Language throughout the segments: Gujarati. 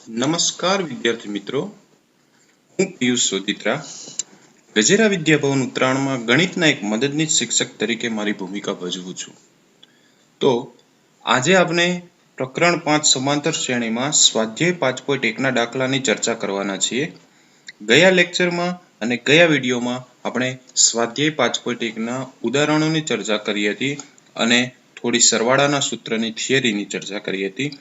નમસ્કાર વિદ્યાર્થી મિત્રો, હું પિયુષ સોદિત્રા ગજેરા વિદ્યાભવન ઉત્તરાયણમાં ગણિતના એક મદદનીશ શિક્ષક તરીકે મારી ભૂમિકા ભજવું છું. તો આજે આપણે પ્રકરણ 5 સમાંતર શ્રેણીમાં સ્વાધ્યાય 5.1 ના દાખલાની ચર્ચા કરવાના છીએ. ગયા લેક્ચરમાં અને ગયા વિડીયોમાં આપણે સ્વાધ્યાય 5.1ના ઉદાહરણોની ચર્ચા કરી હતી અને થોડી સરવાળાના સૂત્રની થિયરીની ચર્ચા કરી હતી.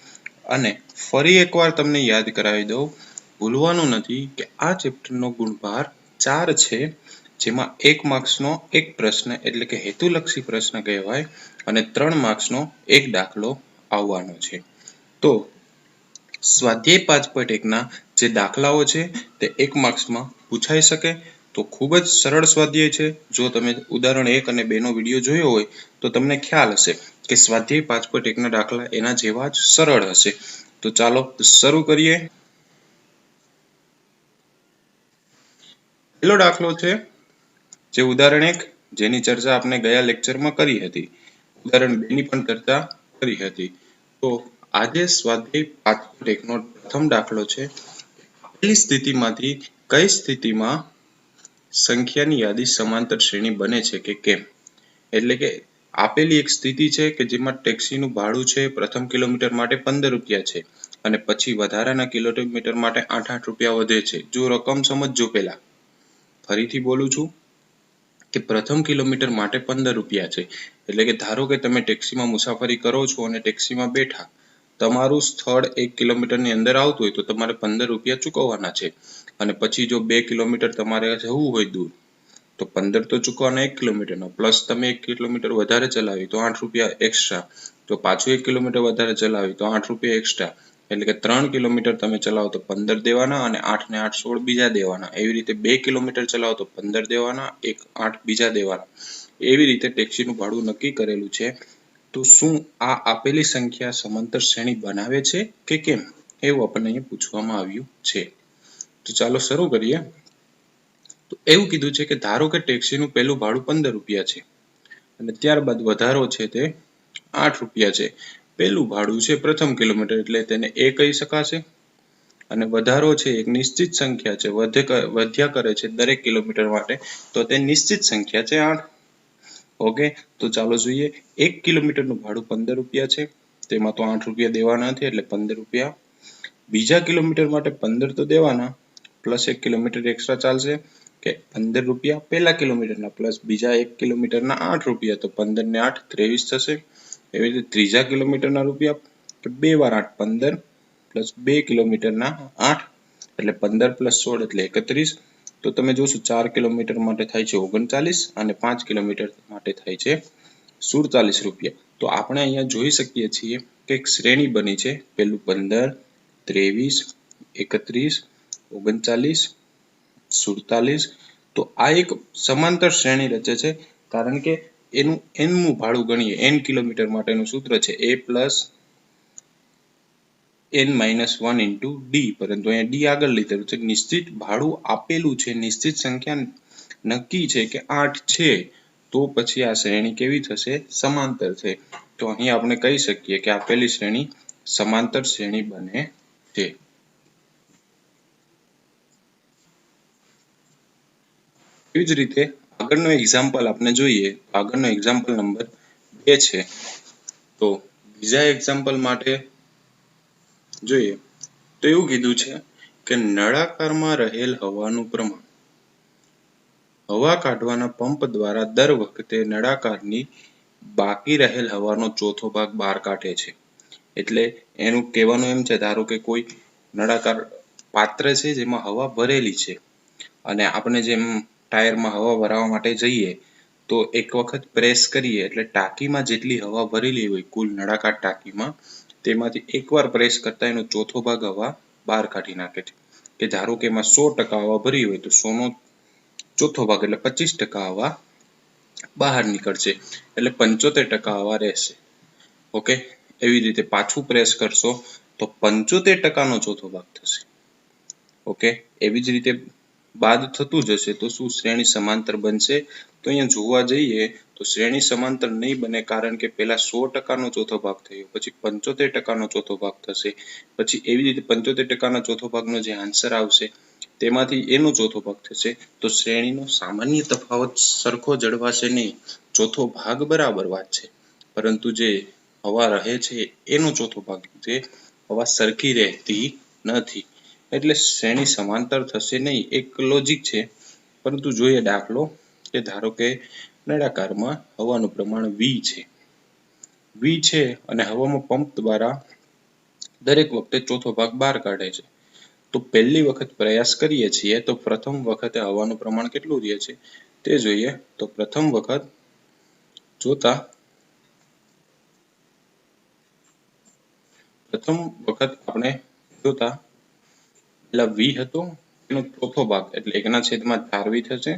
અને ફરી એકવાર તમને યાદ કરાવી દઉં, ભૂલવાનું નથી કે આ ચેપ્ટરનો ગુણભાર 4 છે, જેમાં 1 માર્ક્સનો એક પ્રશ્ન એટલે કે હેતુલક્ષી પ્રશ્ન કહેવાય અને 3 માર્ક્સનો એક દાખલો આવવાનો છે. તો સ્વાધ્યાય 5.1ના જે દાખલાઓ છે તે 1 માર્ક્સમાં પૂછાઈ શકે. તો ખૂબ જ સરળ સ્વાધ્યાય છે. જો તમે ઉદાહરણ 1 અને 2 નો વિડીયો જોયો હોય તો તમને ખ્યાલ હશે કે સ્વાધ્યાય 5.1ના દાખલા એના જેવા જ સરળ હશે. તો ચાલો શરૂ કરીએ. પહેલો દાખલો છે જે ઉદાહરણ 1 જેની ચર્ચા આપણે ગયા લેક્ચરમાં કરી હતી. ઉદાહરણ 2 ની પણ ચર્ચા કરી હતી. તો આજે સ્વાધ્યાય 5.1નો પ્રથમ દાખલો છે. આપેલી સ્થિતિમાંથી કઈ સ્થિતિમાં સંખ્યાની યાદી સમાંતર શ્રેણી બને છે કે કેમ? એટલે કે આપેલી એક સ્થિતિ છે કે જેમાં ટેક્સીનું ભાડું છે પ્રથમ કિલોમીટર માટે 15 રૂપિયા છે અને પછી વધારાના કિલોમીટર માટે 8 રૂપિયા વધે છે. જો રકમ સમજજો પહેલા. ફરીથી બોલું છું કે પ્રથમ કિલોમીટર માટે 15 રૂપિયા છે. એટલે કે ધારો કે તમે ટેક્સીમાં મુસાફરી કરો છો અને ટેક્સીમાં બેઠા, તમારું સ્થળ 1 કિલોમીટરની અંદર આવતું હોય તો તમારે 15 રૂપિયા ચૂકવવાના છે. અને પછી જો 2 કિલોમીટર તમારે જવું હોય દૂર તો 15 તો ચૂકવવાના 1 કિલોમીટરના, પ્લસ તમે 1 કિલોમીટર વધારે ચલાવી તો 8 રૂપિયા એક્સ્ટ્રા, તો પાછું 1 કિલોમીટર વધારે ચલાવી તો 8 રૂપિયા એક્સ્ટ્રા. એટલે કે 3 કિલોમીટર તમે ચલાવો તો 15 દેવાના અને 8 ને 8 16 બીજા દેવાના. એવી રીતે 2 કિલોમીટર ચલાવો તો 15 દેવાના, 8 બીજા દેવાના. એવી રીતે ટેક્સીનું ભાડું નક્કી કરેલું છે. તો શું આ આપેલી સંખ્યા સમાંતર શ્રેણી બનાવે છે કે કેમ, એવું આપણને અહીંયા પૂછવામાં આવ્યું છે. તો ચાલો શરૂ કરીએ. તો એવું કીધું છે કે ધારો કે ટેક્સીનું પહેલું ભાડું 15 રૂપિયા છે અને ત્યારબાદ વધારો છે તે 8 રૂપિયા છે. પહેલું ભાડું છે પ્રથમ કિલોમીટર એટલે તેને A કહી શકાશે અને વધારો છે એક નિશ્ચિત સંખ્યા છે, વધ્યા કરે છે દરેક કિલોમીટર માટે, તો તે નિશ્ચિત સંખ્યા છે 8. ઓકે, તો ચાલો જોઈએ. 1 કિલોમીટરનું ભાડું 15 રૂપિયા છે, તેમાં તો 8 રૂપિયા દેવાના નથી એટલે 15 રૂપિયા. બીજા કિલોમીટર માટે 15 તો દેવાના, પ્લસ 1 કિલોમીટર એક્સ્ટ્રા ચાલશે કે 15 રૂપિયા પહેલા કિલોમીટરના પ્લસ બીજા 1 કિલોમીટરના 8 રૂપિયા, તો 15 ને 8 23 થશે. એવી રીતે ત્રીજા કિલોમીટરના રૂપિયા કે 2 વાર 8 15 પ્લસ 2 કિલોમીટરના 8 એટલે 15 પ્લસ 16 એટલે 31. તો તમે જોશો 4 કિલોમીટર માટે થાય છે 39 અને 5 કિલોમીટર માટે થાય છે 47 રૂપિયા. તો આપણે અહીંયા જોઈ શકીએ છીએ કે એક શ્રેણી બની છે. પહેલું 15, 23, 31, 39, 47. તો આ એક સમાંતર શ્રેણી રચે છે, કારણ કે એનું nમું ભાડું ગણીએ, n કિલોમીટર માટેનું સૂત્ર છે a plus n-1 into d, પરંતુ અહીંયા d આગળ લીધેલું છે. નિશ્ચિત ભાડું આપેલું છે, નિશ્ચિત સંખ્યા નક્કી છે કે 8 છે, તો પછી આ શ્રેણી કેવી થશે? સમાંતર છે. તો અહીં આપણે કહી શકીએ કે આપેલી શ્રેણી સમાંતર શ્રેણી બને છે. એવી જ રીતે આગળનો એક્ઝામ્પલ આપણે જોઈએ. આગળનો એક્ઝામ્પલ નંબર 2 છે. તો બીજા એક્ઝામ્પલ માટે જોઈએ તો એવું કીધું છે કે નળાકારમાં રહેલ હવાનું પ્રમાણ હવા કાઢવાના પંપ દ્વારા દર વખતે નળાકારની બાકી રહેલ હવાનો ચોથો ભાગ બહાર કાઢે છે. એટલે એનું કહેવાનું એમ છે, ધારો કે કોઈ નળાકાર પાત્ર છે જેમાં હવા ભરેલી છે અને આપણે જેમ ટાયરમાં હવા ભરાવા માટે જઈએ તો એક વખત પ્રેસ કરીએ એટલે ટાંકીમાં જેટલી હવા ભરેલી હોય કુલ નળાકાર ટાંકીમાં, તેમાંથી એકવાર પ્રેસ કરતા એનો ચોથો ભાગ હવા બહાર કાઢી નાખે છે. કે ધારો કે એમાં 100% હવા ભરી હોય તો 100 નો ચોથો ભાગ એટલે 25% હવા બહાર નીકળશે, એટલે 75% હવા રહેશે. ઓકે, એવી રીતે પાછું પ્રેસ કરશો તો 75% નો ચોથો ભાગ થશે. ઓકે, એવી જ રીતે બાદ થતું જશે તો શું શ્રેણી સમાંતર બનશે? તો અહીંયા જોવા જઈએ તો શ્રેણી સમાંતર નહીં બને, કારણ કે પહેલા 100% નો ચોથો ભાગ થયો, પછી 75% નો ચોથો ભાગ થશે, પછી એવી રીતે 75% ના ચોથો ભાગનો જે આન્સર આવશે તેમાંથી એનો ચોથો ભાગ થશે. તો શ્રેણીનો સામાન્ય તફાવત સરખો જળવાશે નહીં. ચોથો ભાગ બરાબર વાત છે, પરંતુ જે હવા રહે છે એનો ચોથો ભાગ જે હવા સરખી રહેતી નથી, એટલે શ્રેણી સમાંતર થશે નહીં. એક લોજિક છે, પરંતુ જોઈએ દાખલો કે ધારો કે નળાકારમાં હવાનું પ્રમાણ V છે અને હવામાં પંપ દ્વારા દરેક વખતે ચોથો ભાગ બહાર કાઢે છે. તો પહેલી વખત પ્રયાસ કરીએ છીએ તો પ્રથમ વખતે હવાનું પ્રમાણ કેટલું રહે છે તે જોઈએ. તો પ્રથમ વખત આપણે જોતા પેલા V હતો એનો ચોથો ભાગ એટલે 1/4V થશે.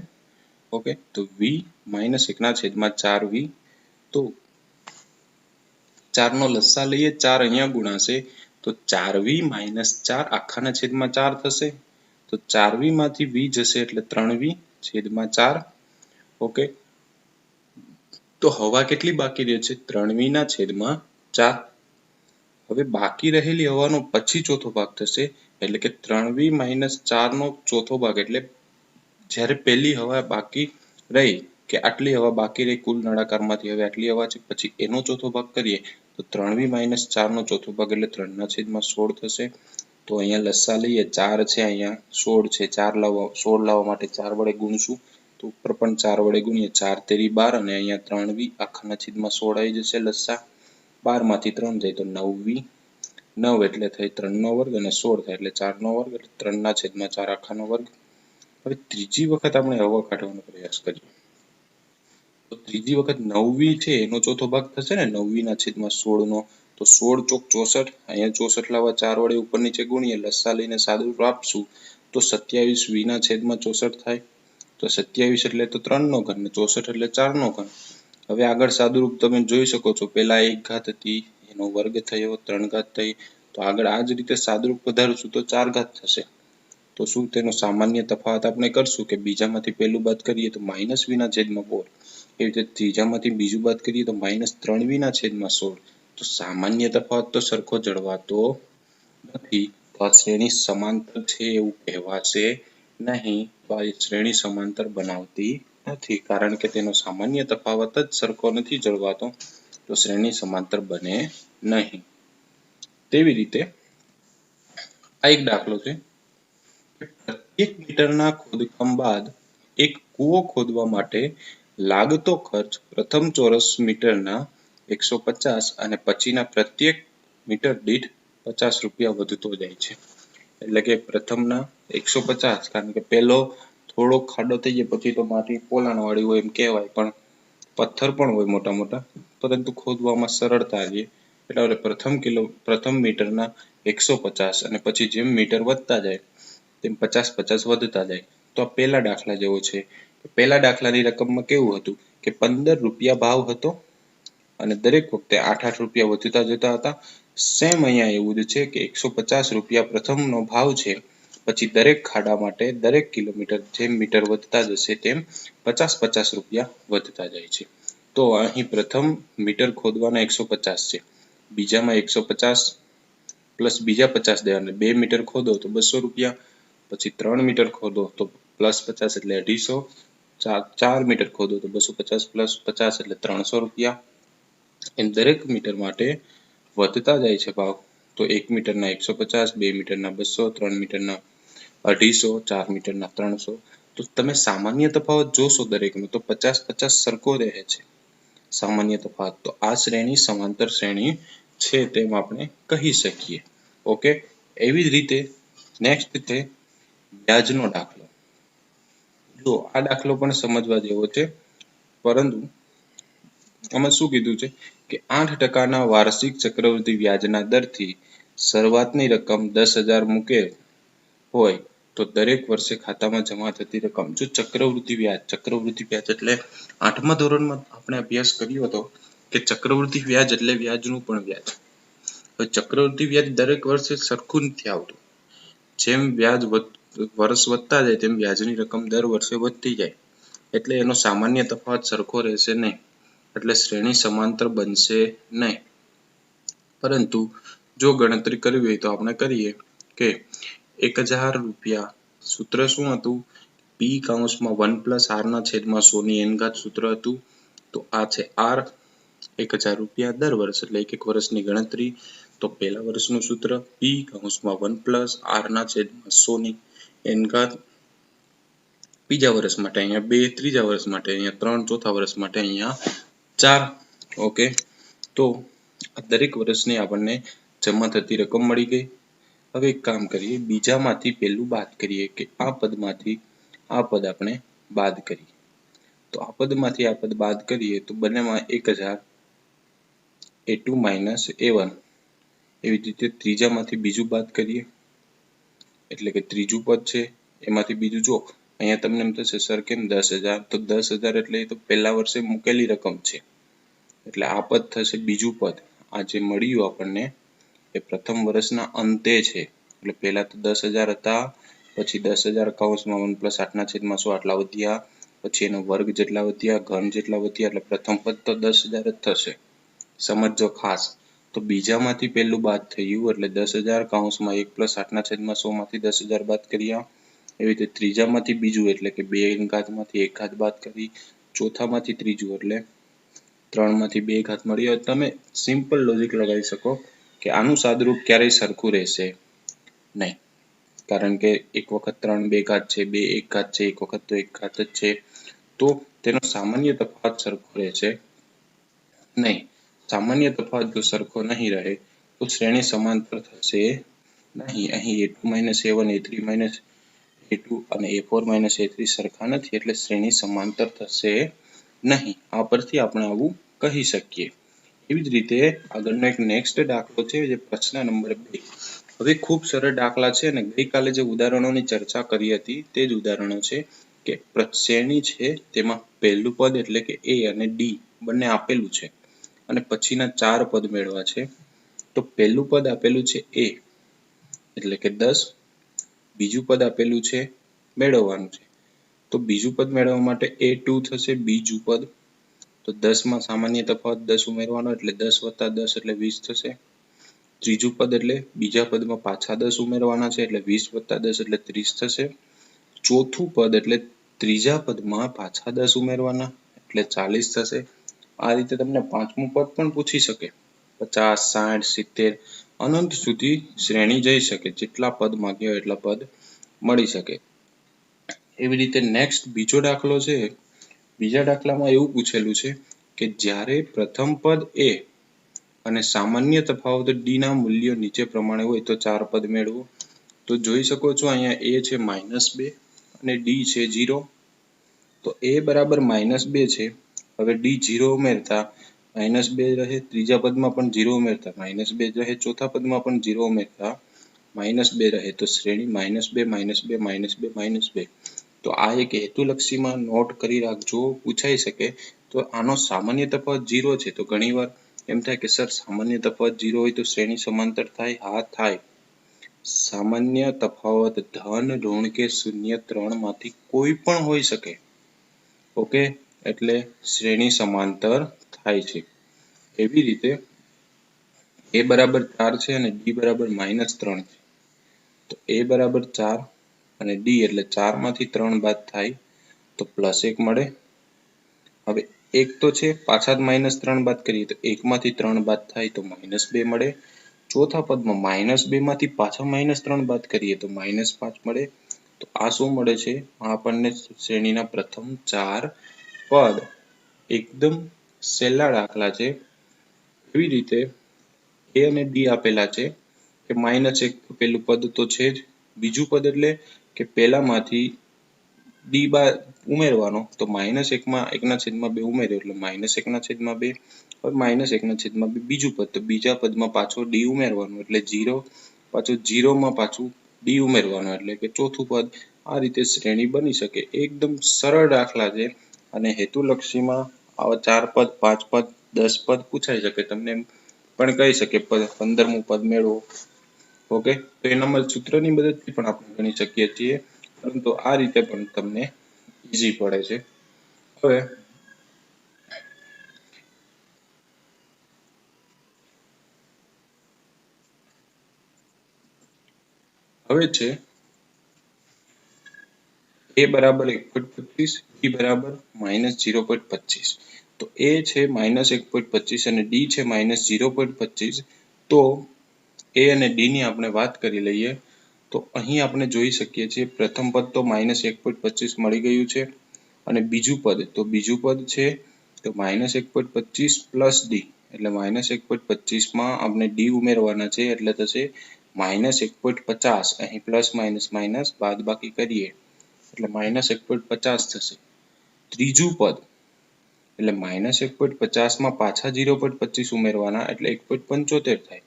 ઓકે, તો V - 1/4V. તો 4 નો લસા લઈએ, 4 અહીંયા ગુણાશે તો 4V - 4/4 થશે. તો 4V માંથી V જશે એટલે 3V/4. ઓકે, તો હવા કેટલી બાકી રહે છે? 3V/4. હવે બાકી રહેલી હવાનો પછી ચોથો ભાગ થશે, એટલે કે 3V - 4 નો ચોથો ભાગ, એટલે જ્યારે પહેલી હવા બાકી રહી કે આટલી હવા બાકી રહી કુલ નળાકારમાંથી, હવે આટલી હવા છે, પછી એનો ચોથો ભાગ કરીએ તો 3V - 4 નો ચોથો ભાગ એટલે 3/16 થશે. તો અહીંયા લસા લઈએ, 4 છે અહીંયા 16 છે, 16 લાવવા માટે 4 વડે ગુણશું તો ઉપર પણ 4 વડે ગુણીએ, 4 તેરી 12 અને અહીંયા 3V/16 આવી જશે લસા. 12 માંથી 3 જાય તો 9V, 9 એટલે થઈ 3 નો વર્ગ અને 16 થાય એટલે 4 નો વર્ગ એટલે 3/4 હવે ત્રીજી વખત આપણે હવા કાઢવાનો પ્રયાસ કરીએ તો ત્રીજી વખત 9V છે એનો ચોથો ભાગ થશે ને, 9V/16 નો. તો 16 ચોક 64, અહીંયા 64 લાવવા 4 વડે ઉપર નીચે ગુણીએ, લસા લઈને સાદુરૂપ આપશું તો 27V/64 થાય. તો 27 એટલે તો 3 નો ઘન ને 64 એટલે 4 નો ઘન. હવે આગળ સાદુરૂપ તમે જોઈ શકો છો, પહેલા 1 ઘાત હતી એનો વર્ગ થયો, 3 ઘાત થઈ, તો આગળ આ જ રીતે સાદુરૂપ વધારશું તો 4 ઘાત થશે. તો શું તેનો સામાન્ય તફાવત આપણે કરશું કે બીજામાંથી પહેલું બાદ કરીએ તો -V/4, એવી રીતે ત્રીજામાંથી બીજું બાદ કરીએ તો -3V/16. તો સામાન્ય તફાવત તો સરખો જળવાતો નથી, તો આ શ્રેણી સમાંતર છે એવું કહેવાશે નહીં. તો આ શ્રેણી સમાંતર બનાવતી નથી, કારણ કે તેનો સામાન્ય તફાવત જ સરખો નથી જળવાતો, તો શ્રેણી સમાંતર બને નહીં. તેવી રીતે આ એક દાખલો છે કે પ્રત્યેક મીટરના ખોદકામ બાદ એક કૂવો ખોદવા માટે લાગતો ખર્ચ પ્રથમ ચોરસ મીટરના 150 અને પછીના પ્રત્યેક મીટર દીઠ 50 રૂપિયા વધતો જાય છે. એટલે કે પ્રથમના 150, કારણ કે પહેલો થોડો ખાડો થઈ જાય પછી તો માટી પોલાણ વાળી હોય એમ કહેવાય, પણ પથ્થર પણ હોય મોટા મોટા, પરંતુ ખોદવામાં સરળતા રહે એટલે પ્રથમ મીટરના 150 અને પછી જેમ મીટર વધતા જાય તેમ 50 વધતા જાય. તો આ પહેલા દાખલા જેવો છે. પહેલા દાખલાની રકમમાં કેવું હતું કે 15 રૂપિયા ભાવ હતો અને દરેક વખતે 8 રૂપિયા વધતા જતા હતા. સેમ અહીંયા એવું જ છે કે 150 રૂપિયા પ્રથમનો ભાવ છે, પછી દરેક ખાડા માટે દરેક કિલોમીટર જેમ મીટર વધતા જશે તેમ 50 રૂપિયા વધતા જાય છે. તો અહીં પ્રથમ મીટર ખોદવાના 150 છે, બીજામાં 150 પ્લસ બીજા 50 દેવાના, 2 મીટર ખોદો તો 200 રૂપિયા, પછી 3 મીટર ખોદો તો પ્લસ 50 એટલે 250, 4 મીટર ખોદો તો 250 પ્લસ 50 એટલે 300 રૂપિયા. એમ દરેક મીટર માટે વધતા જાય છે ભાવ. તો 1 મીટરના 150, 2 મીટરના 200, 3 મીટરના 250, 4 મીટરના 300. તો તમે સામાન્ય તફાવત જોશો દરેકનો તો 50 સરખો રહે છે સામાન્ય તફાવત. તો આ શ્રેણી સમાંતર શ્રેણી છે તેમ આપણે કહી શકીએ. ઓકે, એવી જ રીતે નેક્સ્ટ છે વ્યાજનો દાખલો. જો આ દાખલો પણ સમજવા જેવો છે, પરંતુ આમાં શું કીધું છે કે 8% વાર્ષિક ચક્રવૃદ્ધિ વ્યાજના દરથી શરૂઆતની રકમ 10,000 મૂકેલ હોય તો દરેક વર્ષે ખાતામાં જમા થતી રકમ. જો ચક્રવૃદ્ધિ વ્યાજ એટલે 8મા ધોરણમાં આપણે અભ્યાસ કર્યો હતો કે ચક્રવૃદ્ધિ વ્યાજ એટલે વ્યાજનું પણ વ્યાજ. હવે ચક્રવૃદ્ધિ વ્યાજ દરેક વર્ષે સરખું નથી આવતું, જેમ વ્યાજ વર્ષ વધતા જાય તેમ વ્યાજની રકમ દર વર્ષે વધતી જાય, એટલે એનો સામાન્ય તફાવત સરખો રહેશે નહીં, એટલે શ્રેણી સમાંતર બનશે નહીં. પરંતુ જો ગણતરી કરવી હોય તો આપણે કરીએ કે 1000 રૂપિયા, સૂત્ર શું હતું? p કૌંસમાં 1 + r ના છેદમાં 100 ની n ઘાત સૂત્ર હતું. તો આ છે r, 1000 રૂપિયા દર વર્ષ એટલે એક વર્ષની ગણતરી. તો પહેલા વર્ષનું સૂત્ર p કૌંસમાં 1 + r ના છેદમાં 100 ની n ઘાત, બીજા વર્ષ માટે અહીંયા 2, ત્રીજા વર્ષ માટે અહીંયા 3, ચોથા વર્ષ માટે અહીંયા 4. ઓકે, તો દરેક વર્ષની આપણને જમા થતી રકમ મળી ગઈ. હવે એક કામ કરીએ, બીજામાંથી પહેલું બાદ કરીએ કે આ પદમાંથી આ પદ આપણે બાદ કરીએ. તો આ પદમાંથી આ પદ બાદ કરીએ તો બંનેમાં 1000 a2 - a1. એવી રીતે ત્રીજામાંથી બીજું બાદ કરીએ એટલે કે ત્રીજું પદ છે એમાંથી બીજું. જો અહીંયા તમને એમ થશે સર કેમ 10,000? તો 10,000 એટલે એ તો પહેલા વર્ષે મૂકેલી રકમ છે, એટલે આ પદ થશે બીજું પદ. આ જે મળ્યું આપણને એ પ્રથમ વર્ષના અંતે છે, એટલે પહેલા તો 10,000 હતા, પછી 10,000 કૌંસમાં 1 + 8 ના છેદમાં 100 આટલા વધ્યા, પછી એનો વર્ગ જેટલા વધ્યા, ઘન જેટલા વધ્યા, એટલે પ્રથમ પદ તો 10,000 જ થશે. સમજજો ખાસ. તો બીજામાંથી પહેલું બાદ થયું એટલે 10,000 કૌંસમાં 1 + 8 ના છેદમાં 100 માંથી 10,000 બાદ કર્યા. એવી રીતે ત્રીજામાંથી બીજું એટલે કે 2 ઘાતમાંથી 1 ઘાત બાદ કરી, ચોથામાંથી ત્રીજું એટલે 3 માંથી 2 ઘાત મળી. હવે તમે સિમ્પલ લોજિક લગાવી શકો કે આનું સાદુરૂપ ક્યારેય સરખું રહેશે નહીં, કારણ કે એક વખત 3 2 ઘાત છે, 2 1 ઘાત છે, એક વખત તો 1 ઘાત જ છે, તો તેનો સામાન્ય તફાવત સરખો રહેશે નહીં. સામાન્ય તફાવત જો સરખો નહીં રહે તો શ્રેણી સમાંતર થશે નહીં. અહીં a2 - a1, a3 - a2 અને a4 - a3 સરખા નથી, એટલે શ્રેણી સમાંતર થશે નહીં. આ પરથી આપણે આવું કહી શકીએ. એવી જ રીતે આગળનો એક નેક્સ્ટ દાખલો છે, જે પ્રશ્ન નંબર 2. હવે ખૂબ સરળ દાખલા છે અને ગઈકાલે જે ઉદાહરણોની ચર્ચા કરી હતી તે જ ઉદાહરણો છે. કે શ્રેણી છે તેમાં પહેલું પદ એટલે કે a અને d બંને આપેલું છે અને પછીના 4 પદ મેળવવા છે. તો પહેલું પદ આપેલું છે a એટલે કે 10, બીજું પદ આપેલું છે મેળવવાનું છે. તો બીજું પદ મેળવવા માટે a2 થશે બીજું પદ. તો 10 માં સામાન્ય તફાવત 10 ઉમેરવાનો એટલે 10 + 10 એટલે 20 થશે. ત્રીજું પદ એટલે બીજા પદમાં પાછા 10 ઉમેરવાના છે એટલે 20 + 10 એટલે 30 થશે. ચોથું પદ એટલે ત્રીજા પદમાં પાછા 10 ઉમેરવાના એટલે 40 થશે. આ રીતે તમને પાંચમું પદ પણ પૂછી શકે. 50, 60, 70 અનંત સુધી શ્રેણી જઈ શકે, જેટલા પદ માંગ્યા હોય એટલા પદ મળી શકે. એવી રીતે નેક્સ્ટ બીજો દાખલો છે. બીજા દાખલામાં એવું પૂછેલું છે કે જ્યારે પ્રથમ પદ a અને સામાન્ય તફાવત d ના મૂલ્યો નીચે પ્રમાણે હોય તો 4 પદ મેળવો. તો જોઈ શકો છો અહીંયા a છે -2 અને d છે 0. તો a બરાબર -2 છે. હવે d 0 ઉમેરતા -2 રહે, ત્રીજા પદમાં પણ 0 ઉમેરતા -2 રહે, ચોથા પદમાં પણ 0 ઉમેરતા -2 રહે. તો શ્રેણી -2 -2 -2. તો આ એક હેતુલક્ષીમાં નોટ કરી રાખજો, પૂછાઈ શકે. તો આનો સામાન્ય તફાવત 0 છે. તો ઘણીવાર એમ થાય કે સર સામાન્ય તફાવત 0 હોય તો શ્રેણી સમાંતર થાય? હા થાય. સામાન્ય તફાવત ધન, ઋણ કે શૂન્ય 3 માંથી કોઈ પણ હોઈ શકે. ઓકે, એટલે શ્રેણી સમાંતર થાય છે. એવી રીતે a બરાબર 4 છે અને d બરાબર -3 છે. તો a બરાબર 4 અને d એટલે 4 માંથી 3 બાદ થાય તો +1 મળે. હવે 1 તો છે, પાછા -3 બાદ કરીએ તો 1 માંથી 3 બાદ થાય તો -2 મળે. ચોથા પદમાં -2 માંથી પાછા -3 બાદ કરીએ તો -5 મળે. તો આ શું મળે છે? આ આપણને શ્રેણીના પ્રથમ 4 પદ. એકદમ સહેલા દાખલા છે. એવી રીતે a અને d આપેલા છે કે -1 પેલું પદ તો છે જ, બીજું પદ એટલે કે પહેલામાંથી d ઉમેરવાનો. તો -1 માં 1/2 ઉમેર્યો એટલે -1/2. હવે -1/2 બીજું પદ, તો બીજા પદમાં પાછો d ઉમેરવાનો એટલે 0, પાછું 0 માં પાછું d ઉમેરવાનો એટલે કે ચોથું પદ. આ રીતે શ્રેણી બની શકે. એકદમ સરળ દાખલા છે અને હેતુલક્ષીમાં આવા 4 પદ, 5 પદ, 10 પદ પૂછાઈ શકે. તમને એમ પણ કહી શકે 15મું પદ મેળવો. ઓકે, તો એના સૂત્રની મદદથી પણ આપણે ગણી શકીએ છીએ, પરંતુ આ રીતે પણ તમને ઈઝી પડે છે. હવે છે a બરાબર 1.25, b બરાબર -0.25. તો a છે -1.25 અને d છે -0.25. તો a અને d ની આપણે વાત કરી લઈએ. તો અહીં આપણે જોઈ શકીએ છીએ પ્રથમ પદ તો -1.25 મળી ગયું છે, અને બીજું પદ છે તો -1.25 પ્લસ d, એટલે -1.25 માં આપણે d ઉમેરવાના છે, એટલે થશે -1.50. અહીં પ્લસ માઇનસ માઇનસ બાદબાકી કરીએ એટલે -1.50 થશે. ત્રીજું પદ એટલે -1.50 માં પાછા 0.25 ઉમેરવાના એટલે 1.75 થાય.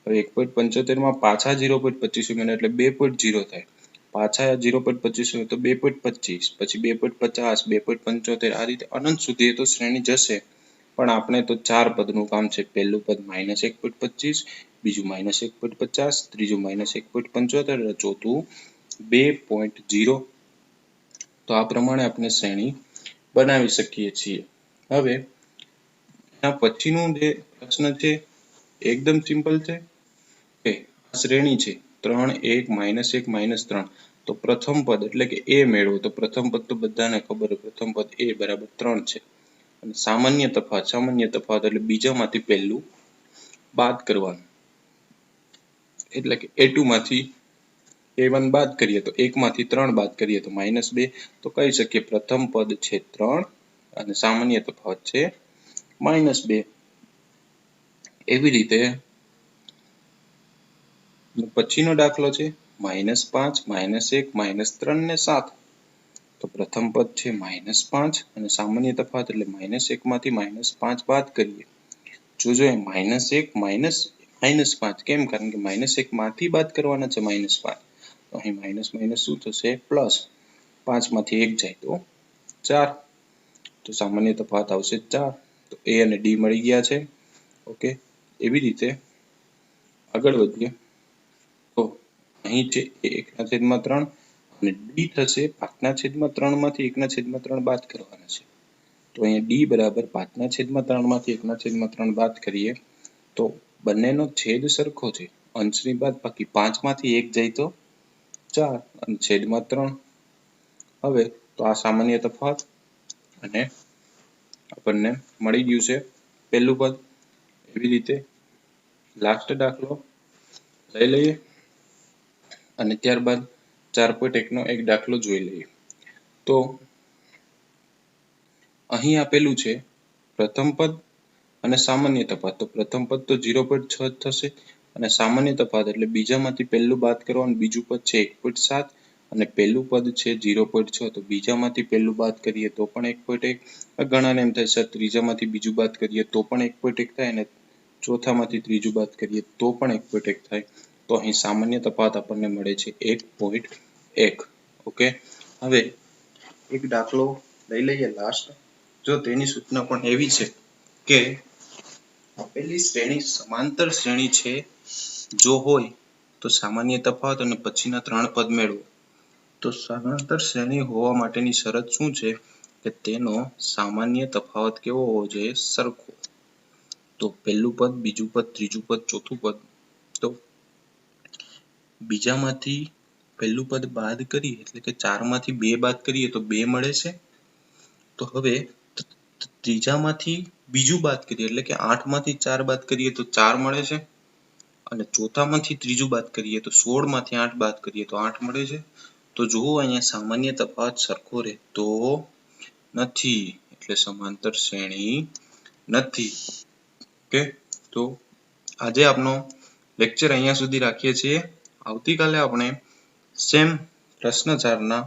હવે 1.75 માં પાછા 0.25 ઉમેરવાના એટલે 2.0 થાય. પાછા 0.25 હોય તો 2.25, પછી 2.50, 2.75, આ રીતે અનંત સુધી એ તો શ્રેણી જશે. પણ આપણે તો 4 પદનું કામ છે. પહેલું પદ -1.25, બીજું -1.50, ત્રીજું -1.75 અને ચોથું 2.0. તો આ પ્રમાણે આપણે શ્રેણી બનાવી શકીએ છીએ. હવે આ પછીનું જે પ્રશ્ન છે એકદમ સિમ્પલ છે. કે આ શ્રેણી છે 3, 1, -1, -3. તો પ્રથમ પદ એટલે કે a મેળવો. તો પ્રથમ પદ તો બધાને ખબર હોય, પ્રથમ પદ a બરાબર 3 છે. અને સામાન્ય તફાવત એટલે બીજામાંથી પહેલું બાદ કરવાનું, એટલે કે a2 માંથી a1 બાદ કરીએ તો 1 માંથી 3 બાદ કરીએ તો -2. તો કહી શકીએ પ્રથમ પદ છે 3 અને સામાન્ય તફાવત છે -2. એવી રીતે પછીનો દાખલો છે -5, -1, -3 ને 7. તો પ્રથમ પદ છે -5 અને સામાન્ય તફાવત એટલે -1 માંથી -5 બાદ કરીએ. જોજો -1 -5 કેમ? કારણ કે -1 માંથી બાદ કરવાના છે -5. તો અહીં માઇનસ શું થશે? પ્લસ. 5 માંથી 1 જાય તો 4. તો સામાન્ય તફાવત આવશે 4. તો a અને d મળી ગયા છે. ઓકે, એવી રીતે આગળ વધીએ. તો અહીં છે 1/3 અને d થશે 5/3 માંથી 1/3 બાદ કરવાના છે. તો અહીંયા d બરાબર 5/3 માંથી 1/3 બાદ કરીએ તો બંનેનો છેદ સરખો છે. અંશની બાદબાકી 5 માંથી 1 જાય તો 4 અને છેદમાં 3. હવે તો આ સામાન્ય તફાવત અને આપણને મળી ગયું છે પહેલું પદ. એવી રીતે લાસ્ટ દાખલો લઈ લઈએ અને ત્યારબાદ 4.1 નો એક દાખલો જોઈ લઈએ. તો અહીં આપેલું છે પ્રથમ પદ અને સામાન્ય તફાવત. તો પ્રથમ પદ તો 0.6 થશે અને સામાન્ય તફાવત એટલે બીજામાંથી પહેલું બાદ કરવાનું. બીજું પદ છે 1.7 અને પહેલું પદ છે 0.6. તો બીજામાંથી પહેલું બાદ કરીએ તો પણ 1.1. ઘણાને એમ થાય સર ત્રીજામાંથી બીજું બાદ કરીએ તો પણ 1.1 થાય અને ચોથામાંથી ત્રીજું બાદ કરીએ તો પણ 1.1 થાય. તો અહીં સામાન્ય તફાવત આપણને મળે છે 1.1. ઓકે, હવે એક દાખલો લઈ લઈએ લાસ્ટ. જો તેની સૂચના પણ એવી છે કે આપેલી શ્રેણી સમાંતર શ્રેણી છે જો હોય તો સામાન્ય તફાવત અને પછીના 3 પદ મેળવો. તો સમાંતર શ્રેણી હોવા માટેની શરત શું છે? કે તેનો સામાન્ય તફાવત કેવો હોવો જોઈએ? સરખો. તો પહેલું પદ, બીજું પદ, ત્રીજું પદ, ચોથું પદ. તો બીજામાંથી પહેલું પદ બાદ કરીએ એટલે કે 4 માંથી 2 બાદ કરીએ તો 2 મળે છે. તો હવે ત્રીજામાંથી બીજું બાદ કરીએ એટલે કે 8 માંથી 4 બાદ કરીએ તો 4 મળે છે. અને ચોથામાંથી ત્રીજું બાદ કરીએ તો 16 માંથી 8 બાદ કરીએ તો 8 મળે છે. તો જુઓ અહીંયા સામાન્ય તફાવત સરખો રહેતો નથી, એટલે સમાંતર શ્રેણી નથી. ઓકે, તો આજે આપનો લેક્ચર અહીંયા સુધી રાખીએ છીએ. આવતીકાલે આપણે સેમ પ્રશ્ન 4 ના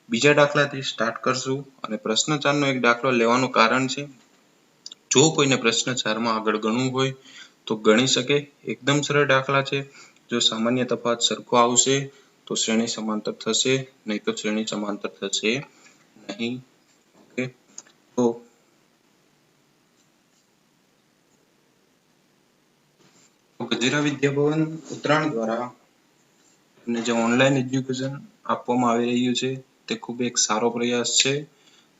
બીજા દાખલાથી સ્ટાર્ટ કરશું. અને પ્રશ્ન 4 નો એક દાખલો લેવાનું કારણ છે જો કોઈને પ્રશ્ન 4 માં આગળ ગણવું હોય તો ગણી શકે. એકદમ સરળ દાખલા છે. જો સામાન્ય તફાવત સરખો આવશે તો શ્રેણી સમાંતર થશે, નહીં તો શ્રેણી સમાંતર થશે નહીં. ઓકે, તો ગજેરા વિદ્યાભવન ઉત્તરાયણ દ્વારા તમને જે ઓનલાઈન એજ્યુકેશન આપવામાં આવી રહ્યું છે તે ખૂબ એક સારો પ્રયાસ છે.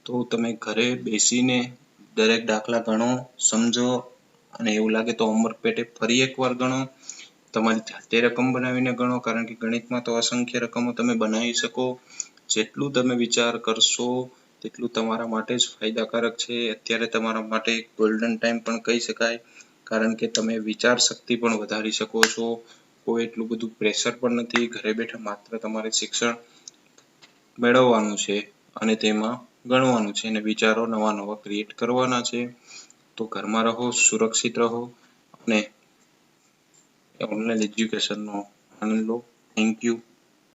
તો તમે ઘરે બેસીને દરેક દાખલા ગણો, સમજો અને એવું લાગે તો હોમવર્ક પેટે ફરી એકવાર ગણો. તમારી જાતે રકમ બનાવીને ગણો, કારણ કે ગણિતમાં તો અસંખ્ય રકમો તમે બનાવી શકો. જેટલું તમે વિચાર કરશો તેટલું તમારા માટે જ ફાયદાકારક છે. અત્યારે તમારા માટે ગોલ્ડન ટાઈમ પણ કહી શકાય, કારણ કે તમે વિચાર શક્તિ પણ વધારી શકો છો. કોઈ એટલું બધું પ્રેશર પણ નથી. ઘરે બેઠા માત્ર તમારે શિક્ષણ મેળવવાનું છે અને તેમાં ગણવાનું છે અને વિચારો નવા નવા ક્રિએટ કરવાના છે. તો ઘરમાં રહો, સુરક્ષિત રહો અને ઓનલાઈન એજ્યુકેશનનો આનંદ લો. Thank you.